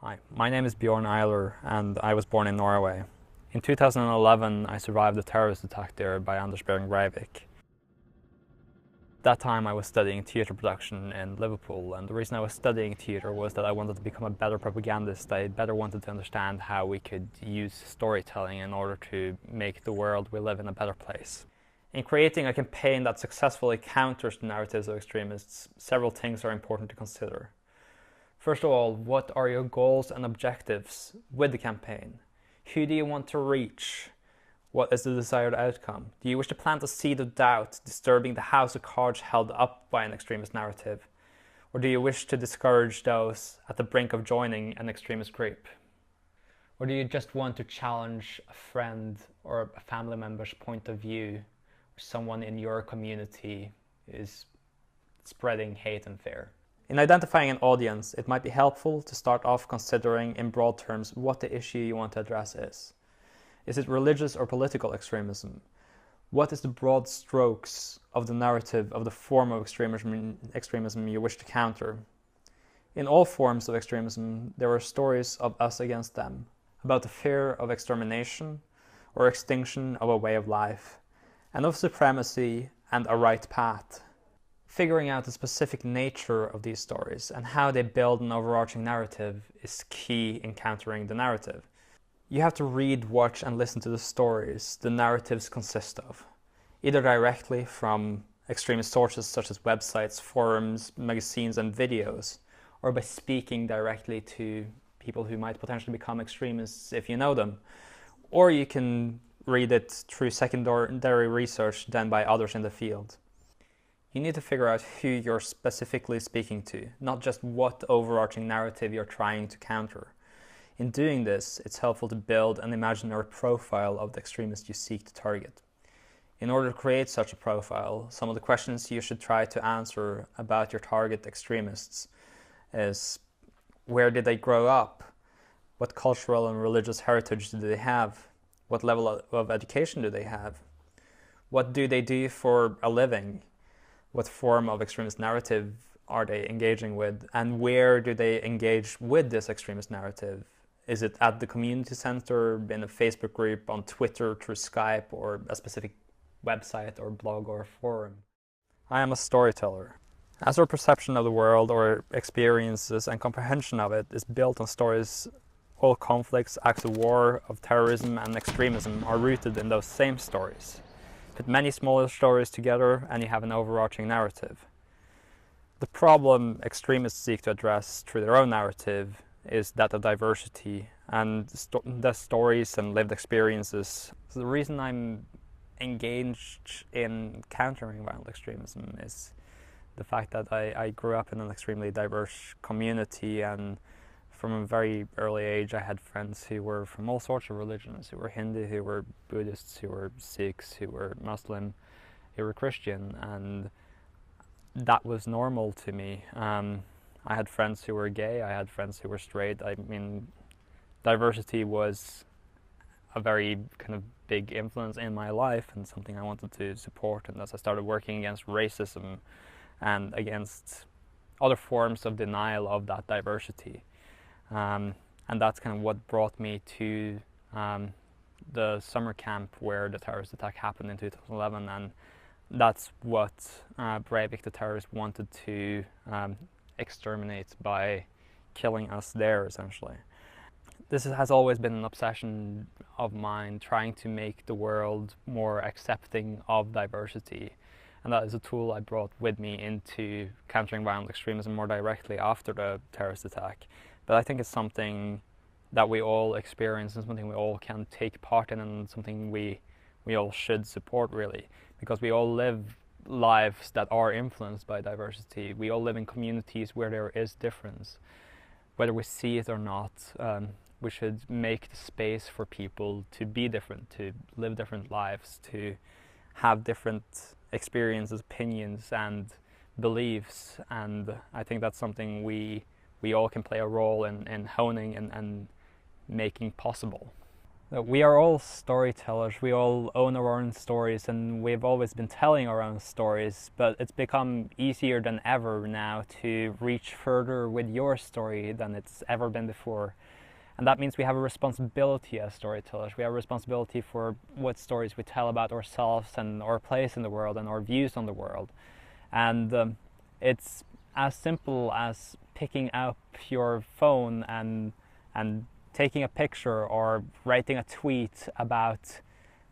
Hi, my name is Bjørn Ihler and I was born in Norway. In 2011 I survived a terrorist attack there by Anders Breivik. That time I was studying theatre production in Liverpool, and the reason I was studying theatre was that I wanted to become a better propagandist. I better wanted to understand how we could use storytelling in order to make the world we live in a better place. In creating a campaign that successfully counters the narratives of extremists, several things are important to consider. First of all, what are your goals and objectives with the campaign? Who do you want to reach? What is the desired outcome? Do you wish to plant a seed of doubt, disturbing the house of cards held up by an extremist narrative? Or do you wish to discourage those at the brink of joining an extremist group? Or do you just want to challenge a friend or a family member's point of view, or someone in your community is spreading hate and fear? In identifying an audience, it might be helpful to start off considering in broad terms what the issue you want to address is. Is it religious or political extremism? What is the broad strokes of the narrative of the form of extremism you wish to counter? In all forms of extremism, there are stories of us against them, about the fear of extermination or extinction of a way of life, and of supremacy and a right path. Figuring out the specific nature of these stories and how they build an overarching narrative is key in countering the narrative. You have to read, watch and listen to the stories the narratives consist of, either directly from extremist sources such as websites, forums, magazines and videos, or by speaking directly to people who might potentially become extremists if you know them. Or you can read it through secondary research done by others in the field. You need to figure out who you're specifically speaking to, not just what overarching narrative you're trying to counter. In doing this, it's helpful to build an imaginary profile of the extremist you seek to target. In order to create such a profile, some of the questions you should try to answer about your target extremists is: where did they grow up? What cultural and religious heritage do they have? What level of education do they have? What do they do for a living? What form of extremist narrative are they engaging with? And where do they engage with this extremist narrative? Is it at the community center, in a Facebook group, on Twitter, through Skype, or a specific website or blog or forum? I am a storyteller. As our perception of the world or experiences and comprehension of it is built on stories, all conflicts, acts of war, of terrorism and extremism are rooted in those same stories. Put many smaller stories together and you have an overarching narrative. The problem extremists seek to address through their own narrative is that of diversity and the stories and lived experiences. So the reason I'm engaged in countering violent extremism is the fact that I grew up in an extremely diverse community, and from a very early age I had friends who were from all sorts of religions, who were Hindu, who were Buddhists, who were Sikhs, who were Muslim, who were Christian, and that was normal to me. I had friends who were gay, I had friends who were straight. I mean, diversity was a very kind of big influence in my life and something I wanted to support. And as I started working against racism and against other forms of denial of that diversity, and that's kind of what brought me to the summer camp where the terrorist attack happened in 2011, and that's what Breivik the terrorist wanted to exterminate by killing us there, essentially. This has always been an obsession of mine, trying to make the world more accepting of diversity, and that is a tool I brought with me into countering violent extremism more directly after the terrorist attack. But I think it's something that we all experience and something we all can take part in, and something we all should support, really, because we all live lives that are influenced by diversity. We all live in communities where there is difference. Whether we see it or not, we should make the space for people to be different, to live different lives, to have different experiences, opinions and beliefs, and I think that's something we all can play a role in honing and making possible. We are all storytellers, we all own our own stories, and we've always been telling our own stories, but it's become easier than ever now to reach further with your story than it's ever been before. And that means we have a responsibility as storytellers. We have a responsibility for what stories we tell about ourselves and our place in the world and our views on the world. And it's as simple as picking up your phone and taking a picture or writing a tweet about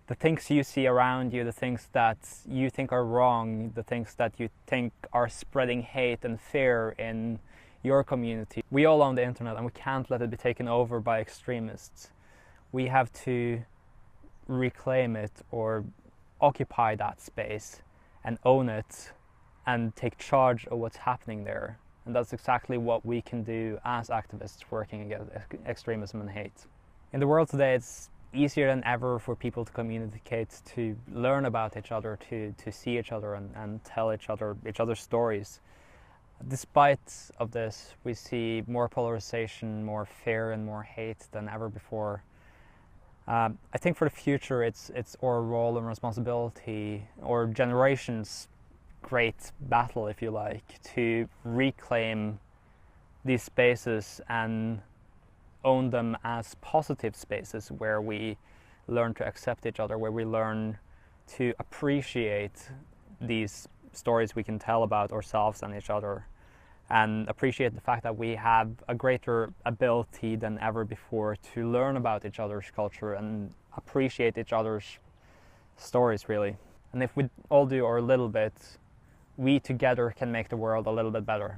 the things you see around you, the things that you think are wrong, the things that you think are spreading hate and fear in your community. We all own the internet and we can't let it be taken over by extremists. We have to reclaim it or occupy that space and own it and take charge of what's happening there. And that's exactly what we can do as activists working against extremism and hate. In the world today, it's easier than ever for people to communicate, to learn about each other, to see each other and tell each other's stories. Despite of this, we see more polarization, more fear and more hate than ever before. I think for the future, it's our role and responsibility, or generations' great battle, if you like, to reclaim these spaces and own them as positive spaces where we learn to accept each other, where we learn to appreciate these stories we can tell about ourselves and each other, and appreciate the fact that we have a greater ability than ever before to learn about each other's culture and appreciate each other's stories, really. And if we all do our little bit, we together can make the world a little bit better.